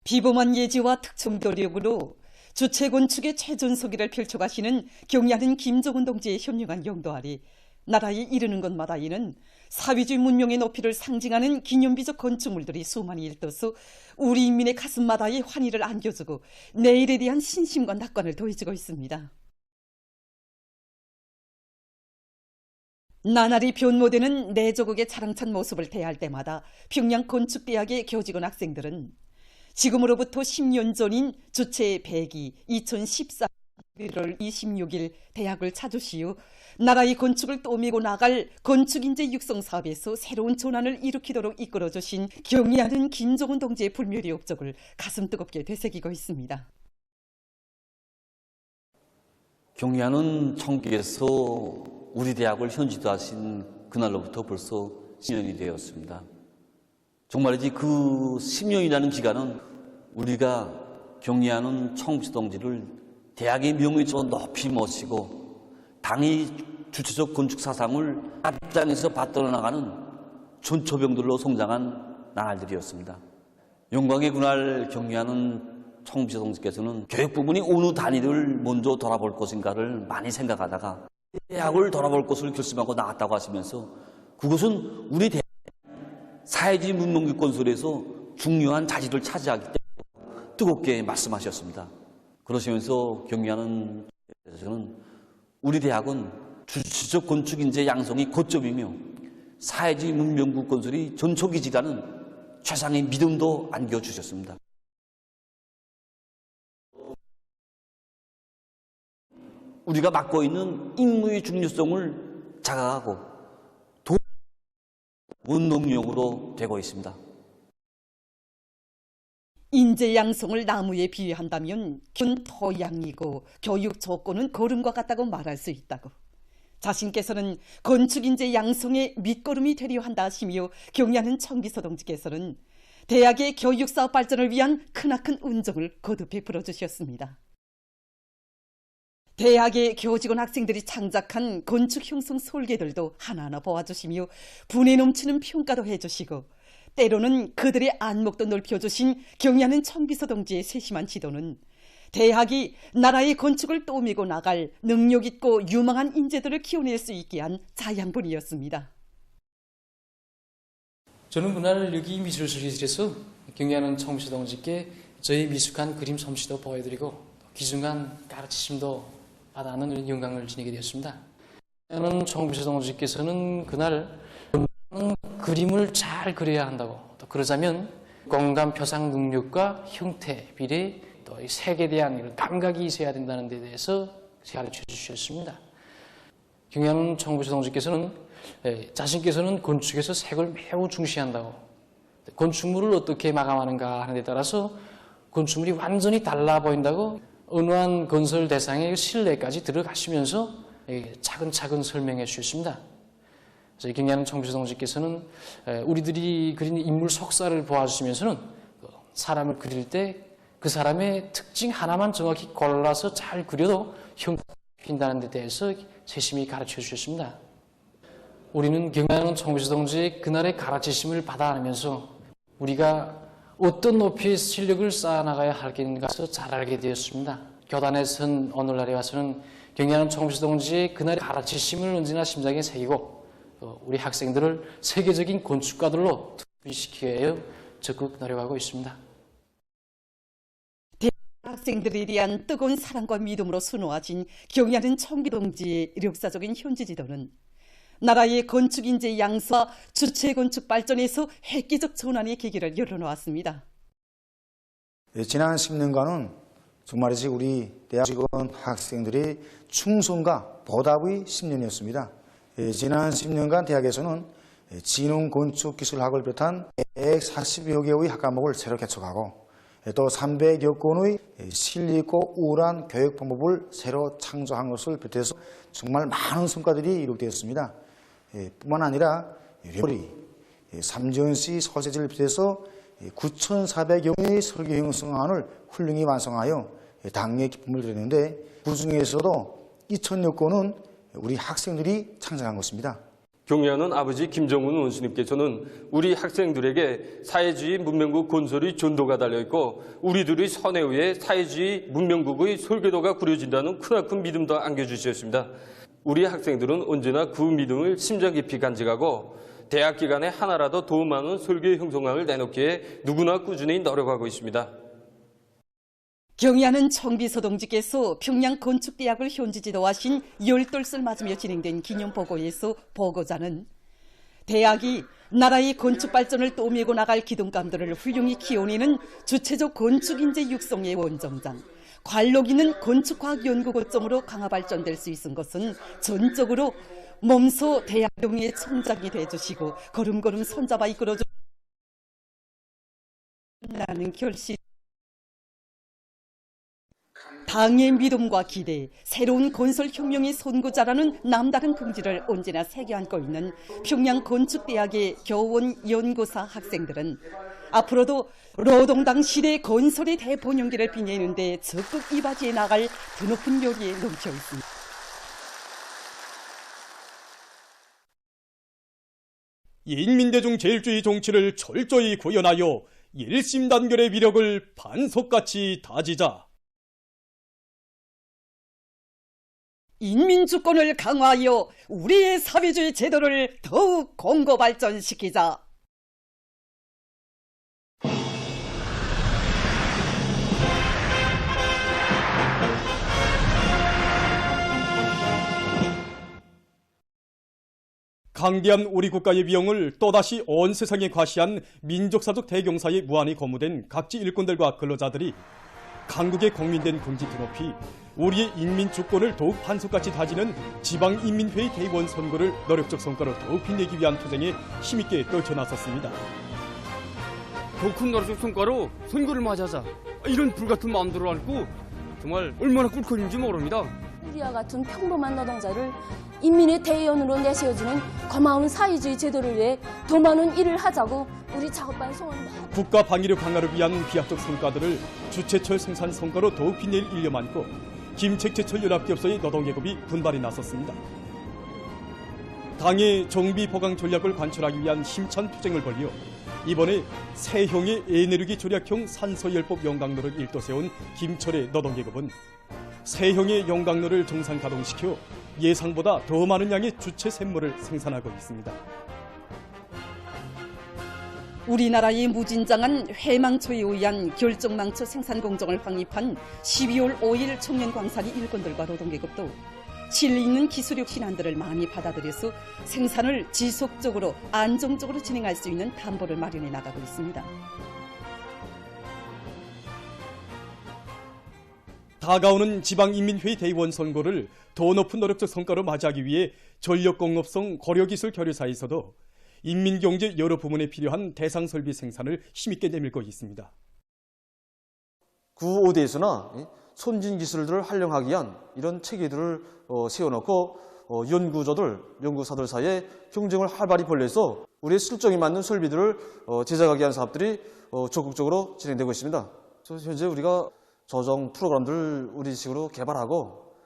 비범한 예지와 특정 노력으로 주체 건축의 최전성기를 펼쳐가시는 경야는 김정은 동지의 현명한 용도 아래 나라에 이르는 곳마다 이는 사회주의 문명의 높이를 상징하는 기념비적 건축물들이 수많이 일떠서 우리 인민의 가슴마다의 환희를 안겨주고 내일에 대한 신심과 낙관을 더해주고 있습니다. 나날이 변모되는 내조국의 자랑찬 모습을 대할 때마다 평양 건축대학의 교직원 학생들은 지금으로부터 10년 전인 주체 100이 2014년 1월 26일 대학을 찾으시어 나라의 건축을 떠밀고 나갈 건축인재 육성 사업에서 새로운 전환을 일으키도록 이끌어주신 경의하는 김정은 동지의 불멸의 업적을 가슴 뜨겁게 되새기고 있습니다. 경의하는 총께서 우리 대학을 현지화하신 그날로부터 벌써 10년이 되었습니다. 정말이지 그 10년이라는 기간은 우리가 경의하는 총비서 동지를 대학의 명예로 높이 모시고 당의 주체적 건축 사상을 앞장에서 받들어 나가는 전초병들로 성장한 나날들이었습니다. 영광의 그날 경의하는 총비서 동지께서는 교육 부문이 어느 단위를 먼저 돌아볼 것인가를 많이 생각하다가 대학을 돌아볼 것을 결심하고 나왔다고 하시면서 그것은 우리 대학 사회주의 문명국 건설에서 중요한 자질을 차지하기 때문에 뜨겁게 말씀하셨습니다. 그러시면서 경의하는 저는 우리 대학은 주체적 건축 인재 양성이 고점이며 사회주의 문명국 건설이 전초기지라는 최상의 믿음도 안겨주셨습니다. 우리가 맡고 있는 임무의 중요성을 자각하고 원동력으로 되고 있습니다. 인재 양성을 나무에 비유한다면 균 토양이고 교육 조건은 걸음과 같다고 말할 수 있다고. 자신께서는 건축 인재 양성의 밑거름이 되려 한다 하시며 경의하는 총비서 동지께서는 대학의 교육 사업 발전을 위한 크나큰 은정을 거듭 베풀어 주셨습니다. 대학의 교직원 학생들이 창작한 건축 형성 설계들도 하나하나 보아주시며 분에 넘치는 평가도 해주시고 때로는 그들의 안목도 넓혀주신 경의하는 총비서 동지의 세심한 지도는 대학이 나라의 건축을 떠밀고 나갈 능력 있고 유망한 인재들을 키워낼 수 있게 한 자양분이었습니다. 저는 그날 여기 미술실에서 경의하는 총비서 동지께 저희 미숙한 그림 솜씨도 보여드리고 귀중한 가르치심도 받아하는 영광을 지니게 되었습니다. 저는 총비서 동지께서는 그날 그림을 잘 그려야 한다고, 또 그러자면 공간 표상 능력과 형태, 비례, 또 색에 대한 이런 감각이 있어야 된다는 데 대해서 가르쳐 주셨습니다. 경의하는 총비서 동지께서는 자신께서는 건축에서 색을 매우 중시한다고, 건축물을 어떻게 마감하는가 하는 데 따라서 건축물이 완전히 달라 보인다고 은화한 건설 대상의 실내까지 들어가시면서 차근차근 설명해 주셨습니다. 경의하는 총비서 동지께서는 우리들이 그린 인물 속사를 보아주시면서는 사람을 그릴 때 그 사람의 특징 하나만 정확히 골라서 잘 그려도 형태가 잡힌다는 데 대해서 세심히 가르쳐 주셨습니다. 우리는 경의하는 총비서 동지의 그날의 가르치심을 받아가면서 우리가 어떤 높이의 실력을 쌓아나가야 할 것인가를 잘 알게 되었습니다. 교단에 선 오늘날에 와서는 경의하는 총비서 동지의 그날의 가르치심을 언제나 심장에 새기고 우리 학생들을 세계적인 건축가들로 투입시키기 위해 적극 노력하고 있습니다. 학생들에 대한 뜨거운 사랑과 믿음으로 수놓아진 경의하는 총비 동지의 역사적인 현지 지도는 나라의 건축 인재 양성과 주체 건축 발전에서 획기적 전환의 계기를 열어놓았습니다. 지난 10년간은 정말이지 우리 대학 직원 학생들의 충성과 보답의 10년이었습니다. 지난 10년간 대학에서는 진흥건축기술학을 비롯한 140여 개의 학과목을 새로 개척하고 또 300여 건의 실리있고 우월한 교육 방법을 새로 창조한 것을 비롯해서 정말 많은 성과들이 이룩되었습니다. 뿐만 아니라 요리, 삼전시 소재지를 비롯해서 9,400여의 설계 형성안을 훌륭히 완성하여 당의 기쁨을 드렸는데 그 중에서도 2,000여 건은 우리 학생들이 창작한 것입니다. 경의하는 아버지 김정은 원수님께서는 우리 학생들에게 사회주의 문명국 건설의 전도가 달려있고 우리들의 선에 의해 사회주의 문명국의 설계도가 구려진다는 크나큰 믿음도 안겨주셨습니다. 우리 학생들은 언제나 그 믿음을 심장 깊이 간직하고 대학 기간에 하나라도 더 많은 설계 형성안을 내놓기에 누구나 꾸준히 노력하고 있습니다. 경의하는 청비서 동지께서 평양 건축대학을 현지 지도하신 열돌을 맞으며 진행된 기념보고에서 보고자는 대학이 나라의 건축 발전을 떠밀고 나갈 기둥감들을 훌륭히 키워내는 주체적 건축인재 육성의 원정장, 관록 있는 건축과학연구거점으로 강화 발전될 수 있은 것은 전적으로 몸소 대학용의 청장이 돼주시고 걸음걸음 손잡아 이끌어주는 결심, 당의 믿음과 기대, 새로운 건설혁명의 선구자라는 남다른 긍지를 언제나 새겨 안고 있는 평양 건축대학의 교원 연구사 학생들은 앞으로도 노동당 시대 건설의 대본연기를 빛내는 데 적극 이바지해 나갈 드높은 요리에 넘쳐 있습니다. 인민대중 제일주의 정치를 철저히 구현하여 일심단결의 위력을 반석같이 다지자. 인민주권을 강화하여 우리의 사회주의 제도를 더욱 공고 발전시키자. 강대한 우리 국가의 위용을 또다시 온 세상에 과시한 민족사적 대경사에 무한히 거무된 각지 일꾼들과 근로자들이 강국의 국민된 긍지 드높이 우리의 인민주권을 더욱 반석같이 다지는 지방인민회의 대의원 선거를 노력적 성과로 더욱 빛내기 위한 투쟁에 힘있게 떨쳐나섰습니다. 더 큰 노력적 성과로 선거를 맞이하자, 이런 불같은 마음들을 안고 정말 얼마나 꿀꺽인지 모릅니다. 우리와 같은 평범한 노동자를 인민의 대의원으로 내세워주는 고마운 사회주의 제도를 위해 더 많은 일을 하자고 우리 작업반 소원합니다. 국가 방위력 강화를 위한 비약적 성과들을 주체철 생산 성과로 더욱 빛낼 일념 안고 김책제철 연합기업소의 노동계급이 분발에 나섰습니다. 당의 정비 보강 전략을 관철하기 위한 힘찬 투쟁을 벌여 이번에 새형의 에너지 절약형 산소열법 용광로를 일도 세운 김철의 노동계급은 새형의 용광로를 정상 가동시켜 예상보다 더 많은 양의 주체 샘물을 생산하고 있습니다. 우리나라의 무진장한 회망초에 의한 결정망초 생산 공정을 확립한 12월 5일 청년광산이 일꾼들과 노동계급도 진리 있는 기술력 신안들을 많이 받아들여서 생산을 지속적으로 안정적으로 진행할 수 있는 담보를 마련해 나가고 있습니다. 다가오는 지방인민회의 대의원 선거를 더 높은 노력적 성과로 맞이하기 위해 전력공업성 고려기술교류사에서도 인민경제 여러 부문에 필요한 대상 설비 생산을 힘있게 내밀고 있습니다. 구오대에서나 선진 기술들을 활용하기 위한 이런 체계들을 세워놓고 연구사들 사이에 경쟁을 활발히 벌여서 우리의 실정에 맞는 설비들을 제작하기 위한 사업들이 적극적으로 진행되고 있습니다. 현재 우리가 조정 프로그램들을 우리식으로 개발하고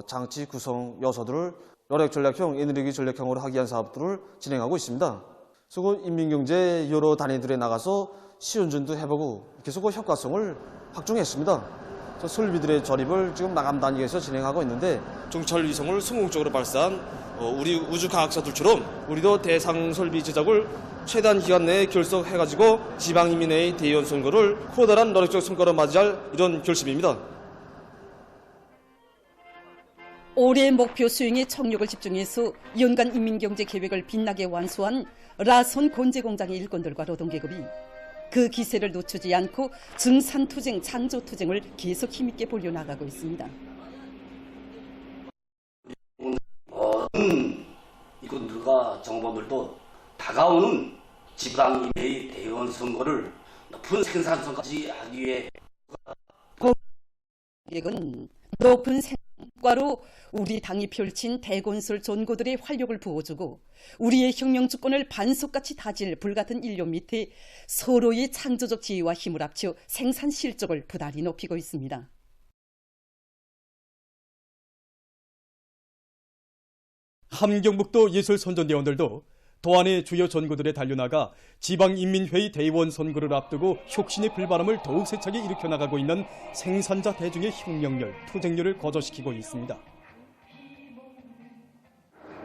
장치 구성 요소들을 노력 전략형, 에너지 전략형으로 하기 위한 사업들을 진행하고 있습니다. 그래서 인민경제 여러 단위들에 나가서 시연전도 해보고 계속 그 효과성을 확증했습니다. 설비들의 조립을 지금 마감 단계에서 진행하고 있는데 정찰 위성을 성공적으로 발사한 우리 우주과학사들처럼 우리도 대상 설비 제작을 최단 기간 내에 결석해가지고 지방인민회의 대의원 선거를 커다란 노력적 성과로 맞이할 이런 결심입니다. 올해 목표 수행에 총력을 집중해서 연간 인민경제 계획을 빛나게 완수한 라손 건재공장의 일꾼들과 노동계급이 그 기세를 놓치지 않고 증산투쟁, 창조투쟁을 계속 힘있게 벌려나가고 있습니다. 이분들과 정보들도 다가오는 지방인민회의 대의원 선거를 높은 생산성까지 하기 위해 계획은 높은 성과로 우리 당이 펼친 대건설 전고들의 활력을 부어주고 우리의 혁명주권을 반석같이 다질 불같은 일념 밑에 서로의 창조적 지혜와 힘을 합쳐 생산 실적을 부단히 높이고 있습니다. 함경북도 예술선전대원들도 도안의 주요 전구들에 달려나가 지방인민회의 대의원 선거를 앞두고 혁신의 불바람을 더욱 세차게 일으켜 나가고 있는 생산자 대중의 혁명열, 투쟁열을 거저시키고 있습니다.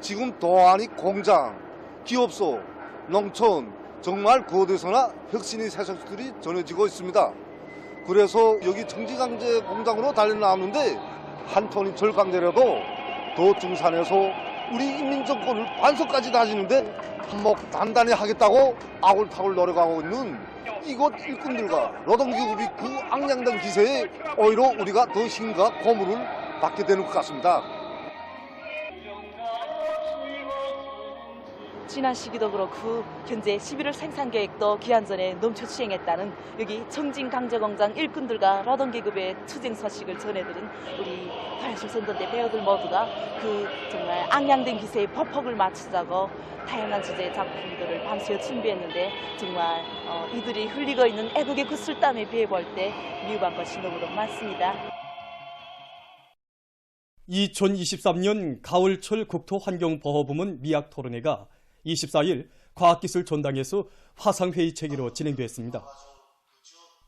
지금 도안이 공장, 기업소, 농촌 정말 그곳에서나 혁신의 새소식들이 전해지고 있습니다. 그래서 여기 청지강제 공장으로 달려나왔는데 한 톤이 절강제라도 더 중산에서 우리 인민정권을 반석까지 다지는데 한몫 단단히 하겠다고 아골타골 노력하고 있는 이곳 일꾼들과 노동기업이 그 악량된 기세에 오히려 우리가 더 힘과 고무를 받게 되는 것 같습니다. 지난 시기도 그렇고 현재 11월 생산 계획도 기한 전에 넘쳐 시행했다는 여기 청진강제공장 일꾼들과 노동계급의 투쟁 소식을 전해들은 우리 화해술선전대 배우들 모두가 그 정말 악량된 기세에 폭폭을 맞추자고 다양한 주제의 작품들을 밤새워 준비했는데 정말 이들이 흘리고 있는 애국의 그 술담에 비해 볼 때 미흡한 것이 너무도 많습니다. 2023년 가을철 국토환경보호부문 미학토론회가 24일 과학기술전당에서 화상회의 체계로 진행됐습니다.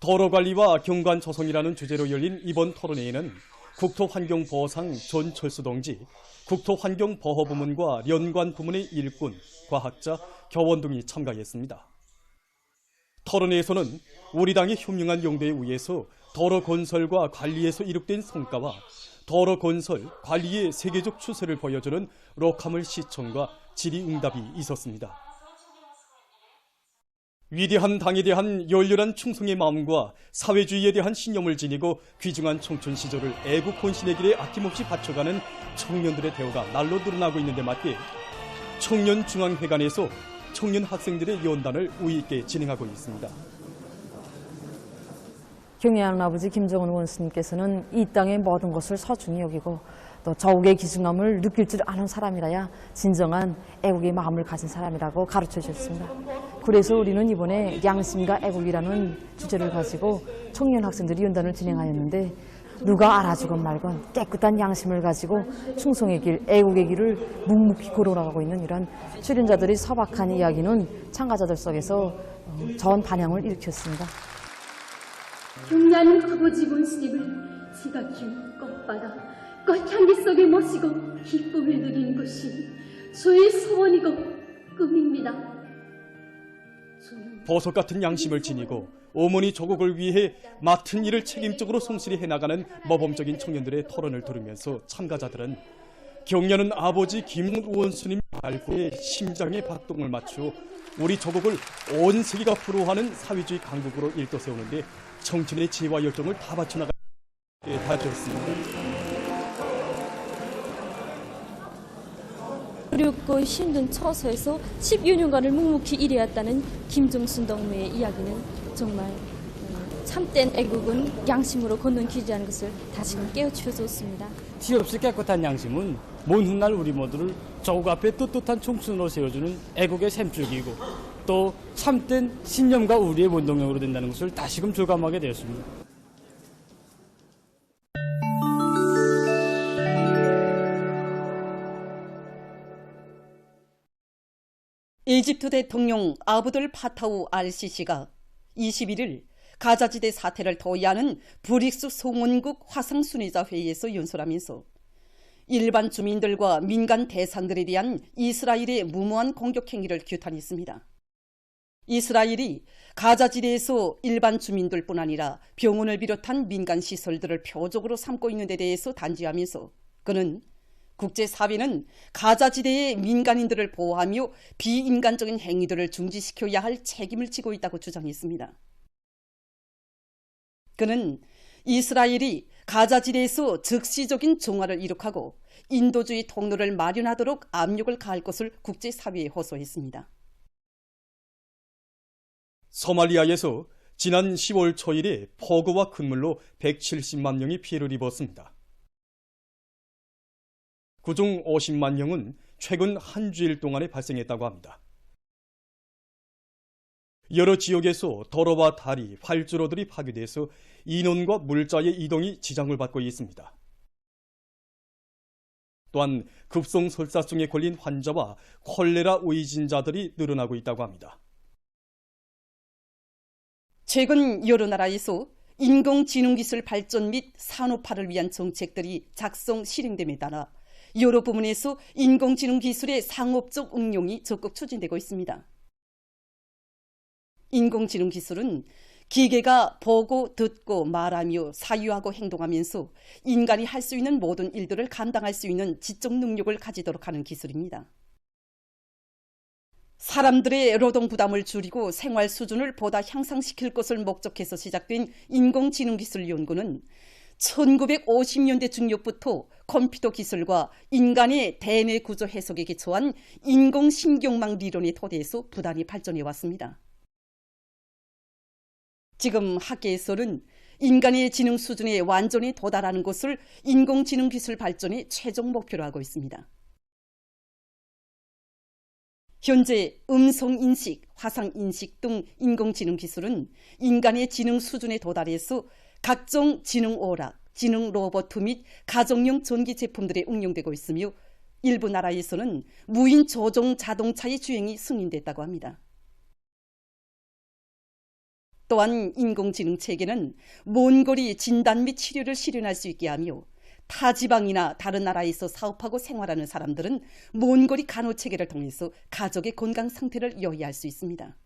도로관리와 경관조성이라는 주제로 열린 이번 토론회에는 국토환경보호상 존철수 동지, 국토환경보호부문과 연관부문의 일꾼, 과학자, 교원 등이 참가했습니다. 토론회에서는 우리 당의 현명한 용도에 의해서 도로 건설과 관리에서 이룩된 성과와 도로 건설, 관리의 세계적 추세를 보여주는 로카물 시청과 질의응답이 있었습니다. 위대한 당에 대한 열렬한 충성의 마음과 사회주의에 대한 신념을 지니고 귀중한 청춘 시절을 애국 헌신의 길에 아낌없이 바쳐가는 청년들의 대우가 날로 늘어나고 있는 데 맞게 청년중앙회관에서 청년 학생들의 연단을 우위 있게 진행하고 있습니다. 경애하는 아버지 김정은 원수님께서는 이 땅의 모든 것을 소중히 여기고 또 저국의 기중함을 느낄 줄 아는 사람이라야 진정한 애국의 마음을 가진 사람이라고 가르쳐 주셨습니다. 그래서 우리는 이번에 양심과 애국이라는 주제를 가지고 청년 학생들이 연단을 진행하였는데 누가 알아주건 말건 깨끗한 양심을 가지고 충성의 길, 애국의 길을 묵묵히 걸어나가고 있는 이런 출연자들의 소박한 이야기는 참가자들 속에서 전 반향을 일으켰습니다. 경애하는 아버지 본스님을 제가 키운 꽃바다, 꽃향기 속에 모시고 기쁨을 누리는 것이 저의 소원이고 꿈입니다. 보석 같은 양심을 지니고 어머니 조국을 위해 맡은 일을 책임적으로 성실히 해나가는 모범적인 청년들의 토론을 들으면서 참가자들은 경애하는 아버지 김원수님 발표에 심장에 박동을 맞추어 우리 조국을 온 세계가 부러워하는 사회주의 강국으로 일떠세우는데 정치인의 지혜와 열정을 다 바쳐나가게 다졌습니다. 어렵고 힘든 처소에서 10여 년간을 묵묵히 일해왔다는 김종순 동무의 이야기는 정말 참된 애국은 양심으로 걷는 길이라는 것을 다시금 깨우쳐줬습니다. 티 없이 깨끗한 양심은 먼 훗날 우리 모두를 조국 앞에 떳떳한 청춘으로 세워주는 애국의 샘줄기이고 또 참된 신념과 우리의 원동력으로 된다는 것을 다시금 절감하게 되었습니다. 이집트 대통령 아브돌 파타우 알시시가 21일 가자지대 사태를 도의하는 브릭스 송원국 화상순회자 회의에서 연설하면서 일반 주민들과 민간 대상들에 대한 이스라엘의 무모한 공격 행위를 규탄했습니다. 이스라엘이 가자지대에서 일반 주민들뿐 아니라 병원을 비롯한 민간 시설들을 표적으로 삼고 있는 데 대해서 단지하면서 그는 국제사회는 가자지대의 민간인들을 보호하며 비인간적인 행위들을 중지시켜야 할 책임을 지고 있다고 주장했습니다. 그는 이스라엘이 가자지대에서 즉시적인 종화를 이룩하고 인도주의 통로를 마련하도록 압력을 가할 것을 국제사회에 호소했습니다. 소말리아에서 지난 10월 초일에 폭우와 큰물로 170만 명이 피해를 입었습니다. 그중 50만 명은 최근 한 주일 동안에 발생했다고 합니다. 여러 지역에서 도로와 다리, 활주로들이 파괴돼서 인원과 물자의 이동이 지장을 받고 있습니다. 또한 급성 설사증에 걸린 환자와 콜레라 의진자들이 늘어나고 있다고 합니다. 최근 여러 나라에서 인공지능기술 발전 및 산업화를 위한 정책들이 작성 실행됨에 따라 여러 부문에서 인공지능 기술의 상업적 응용이 적극 추진되고 있습니다. 인공지능 기술은 기계가 보고 듣고 말하며 사유하고 행동하면서 인간이 할 수 있는 모든 일들을 감당할 수 있는 지적 능력을 가지도록 하는 기술입니다. 사람들의 노동 부담을 줄이고 생활 수준을 보다 향상시킬 것을 목적해서 시작된 인공지능 기술 연구는 1950년대 중엽부터 컴퓨터 기술과 인간의 대뇌 구조 해석에 기초한 인공신경망 리론의 토대에서 부단히 발전해 왔습니다. 지금 학계에서는 인간의 지능 수준에 완전히 도달하는 것을 인공지능 기술 발전의 최종 목표로 하고 있습니다. 현재 음성인식, 화상인식 등 인공지능 기술은 인간의 지능 수준에 도달해서 각종 지능 오락, 지능 로봇 및 가정용 전기 제품들에 응용되고 있으며 일부 나라에서는 무인 조종 자동차의 주행이 승인됐다고 합니다. 또한 인공지능 체계는 먼 거리 진단 및 치료를 실현할 수 있게 하며 타 지방이나 다른 나라에서 사업하고 생활하는 사람들은 먼 거리 간호 체계를 통해서 가족의 건강 상태를 요해할 수 있습니다.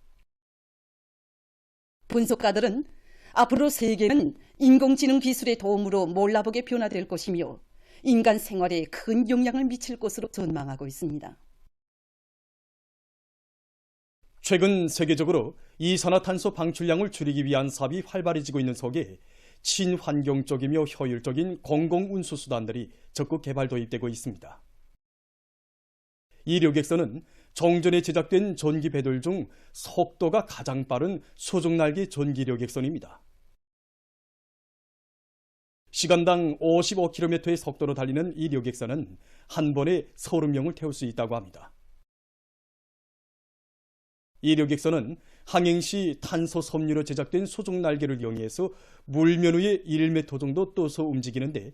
분석가들은 앞으로 세계는 인공지능 기술의 도움으로 몰라보게 변화될 것이며 인간 생활에 큰 영향을 미칠 것으로 전망하고 있습니다. 최근 세계적으로 이산화탄소 방출량을 줄이기 위한 사업이 활발해지고 있는 속에 친환경적이며 효율적인 공공운수수단들이 적극 개발 도입되고 있습니다. 이 료객선은 정전에 제작된 전기 배들 중 속도가 가장 빠른 소중날개 전기 료객선입니다. 시간당 55km의 속도로 달리는 이 료객선은 한 번에 30명을 태울 수 있다고 합니다. 이 료객선은 항행 시 탄소 섬유로 제작된 소중 날개를 이용해서 물면 위에 1m 정도 떠서 움직이는데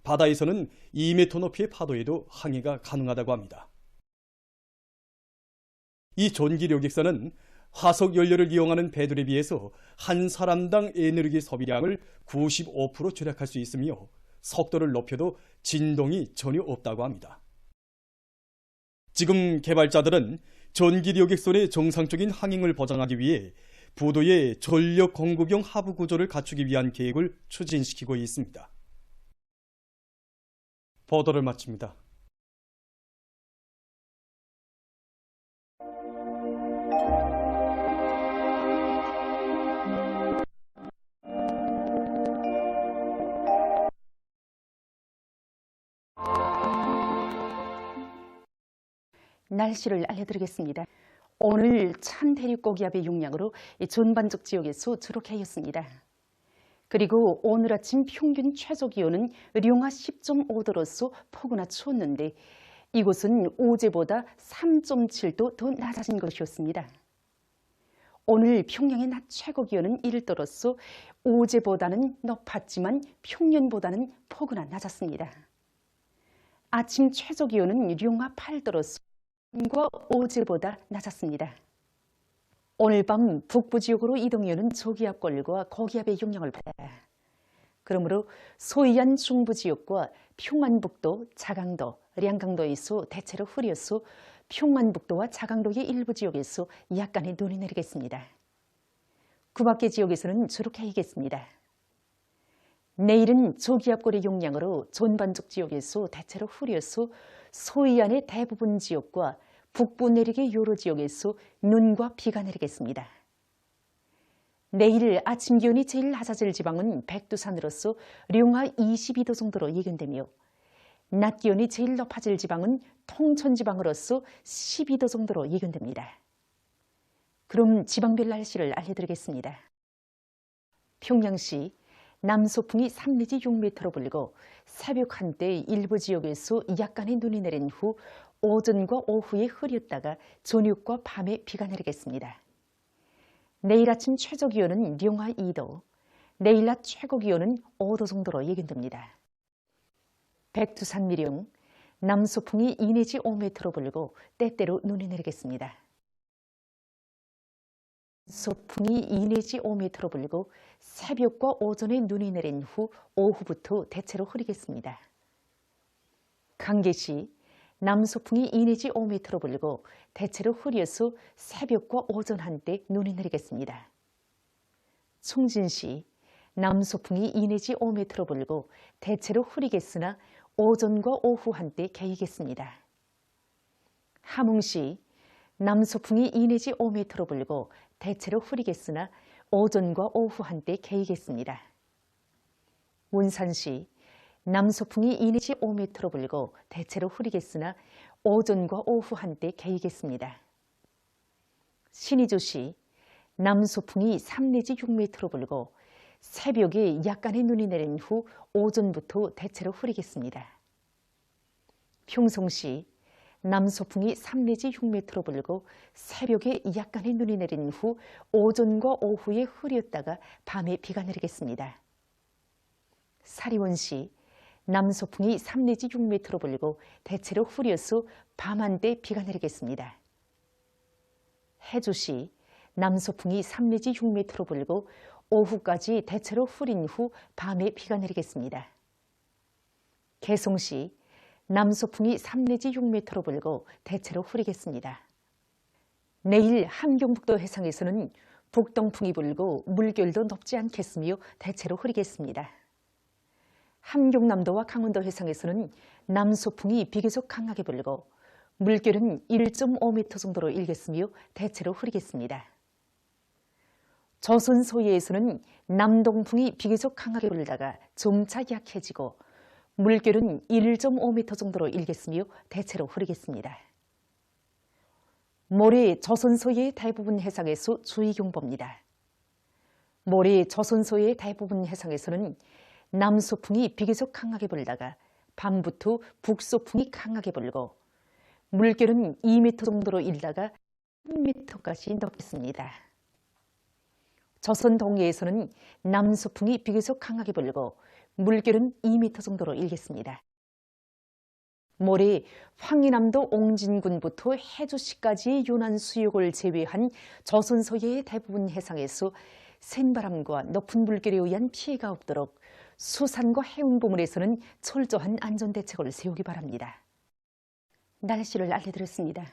바다에서는 2m 높이의 파도에도 항해가 가능하다고 합니다. 이 전기 료객선은 화석 연료를 이용하는 배들에 비해서 한 사람당 에너지 소비량을 95% 절약할 수 있으며 속도를 높여도 진동이 전혀 없다고 합니다. 지금 개발자들은 전기 료객선의 정상적인 항행을 보장하기 위해 부도의 전력 공급용 하부 구조를 갖추기 위한 계획을 추진시키고 있습니다. 보도를 마칩니다. 날씨를 알려드리겠습니다. 오늘 찬 대륙고기압의 영향으로 전반적 지역에서 주로 개였습니다. 그리고 오늘 아침 평균 최저기온은 룡화 10.5도로서 포근하 추웠는데 이곳은 어제보다 3.7도 더 낮아진 것이었습니다. 오늘 평양의 낮 최고기온은 1도로서 어제보다는 높았지만 평년보다는 포근하 낮았습니다. 아침 최저기온은 룡화 8도로서 과 어제보다 낮았습니다. 오늘 밤 북부 지역으로 이동해오는 저기압골과 고기압의 영향을 받아 그러므로 소이안 중부 지역과 평안북도, 자강도, 량강도에서 대체로 흐려서 평안북도와 자강도의 일부 지역에서 약간의 눈이 내리겠습니다. 그 밖의 지역에서는 주로 개이겠습니다. 내일은 저기압골의 영향으로 전반적 지역에서 대체로 흐려서 소이안의 대부분 지역과 북부 내륙의 여러 지역에서 눈과 비가 내리겠습니다. 내일 아침 기온이 제일 낮아질 지방은 백두산으로서 룡화 22도 정도로 예견되며 낮 기온이 제일 높아질 지방은 통천지방으로서 12도 정도로 예견됩니다. 그럼 지방별 날씨를 알려드리겠습니다. 평양시 남소풍이 3 내지 6m로 불고 새벽 한때 일부 지역에서 약간의 눈이 내린 후 오전과 오후에 흐렸다가 저녁과 밤에 비가 내리겠습니다. 내일 아침 최저기온은 룡화 2도, 내일 낮 최고기온은 5도 정도로 예견됩니다. 백두산 미령, 남소풍이 2 내지 5m로 불고 때때로 눈이 내리겠습니다. 소풍이 2 내지 5m로 불고 새벽과 오전에 눈이 내린 후 오후부터 대체로 흐리겠습니다. 강계시 남소풍이 2 내지 5m로 불고 대체로 흐려서 새벽과 오전 한때 눈이 내리겠습니다. 충진시 남소풍이 2 내지 5m로 불고 대체로 흐리겠으나 오전과 오후 한때 개이겠습니다. 함흥시 남소풍이 2 내지 5m로 불고 대체로 흐리겠으나 오전과 오후 한때 개이겠습니다. 문산시 남소풍이 2 내지 5m로 불고 대체로 흐리겠으나 오전과 오후 한때 개이겠습니다. 신의주시 남소풍이 3 내지 6m로 불고 새벽에 약간의 눈이 내린 후 오전부터 대체로 흐리겠습니다. 평송시 남소풍이 3 내지 6m로 불고 새벽에 약간의 눈이 내린 후 오전과 오후에 흐렸다가 밤에 비가 내리겠습니다. 사리원시 남소풍이 3 내지 6m로 불고 대체로 흐려서 밤 한때 비가 내리겠습니다. 해주시 남소풍이 3 내지 6m로 불고 오후까지 대체로 흐린 후 밤에 비가 내리겠습니다. 개송시 남소풍이 3 내지 6m로 불고 대체로 흐리겠습니다. 내일 함경북도 해상에서는 북동풍이 불고 물결도 높지 않겠으며 대체로 흐리겠습니다. 함경남도와 강원도 해상에서는 남소풍이 비교적 강하게 불고 물결은 1.5m 정도로 일겠으며 대체로 흐리겠습니다. 조선 소해에서는 남동풍이 비교적 강하게 불다가 점차 약해지고 물결은 1.5m 정도로 일겠으며 대체로 흐리겠습니다. 모레 조선 소해의 대부분 해상에서 주의경보입니다. 모레 조선 소해의 대부분 해상에서는 남소풍이 비교적 강하게 불다가 밤부터 북소풍이 강하게 불고 물결은 2m 정도로 일다가 3m까지 높겠습니다. 조선 동해에서는 남소풍이 비교적 강하게 불고 물결은 2m 정도로 일겠습니다. 모레 황해남도 옹진군부터 해주시까지의 연안 수역을 제외한 조선 서해의 대부분 해상에서 센바람과 높은 물결에 의한 피해가 없도록 수산과 해운부문에서는 철저한 안전대책을 세우기 바랍니다. 날씨를 알려드렸습니다.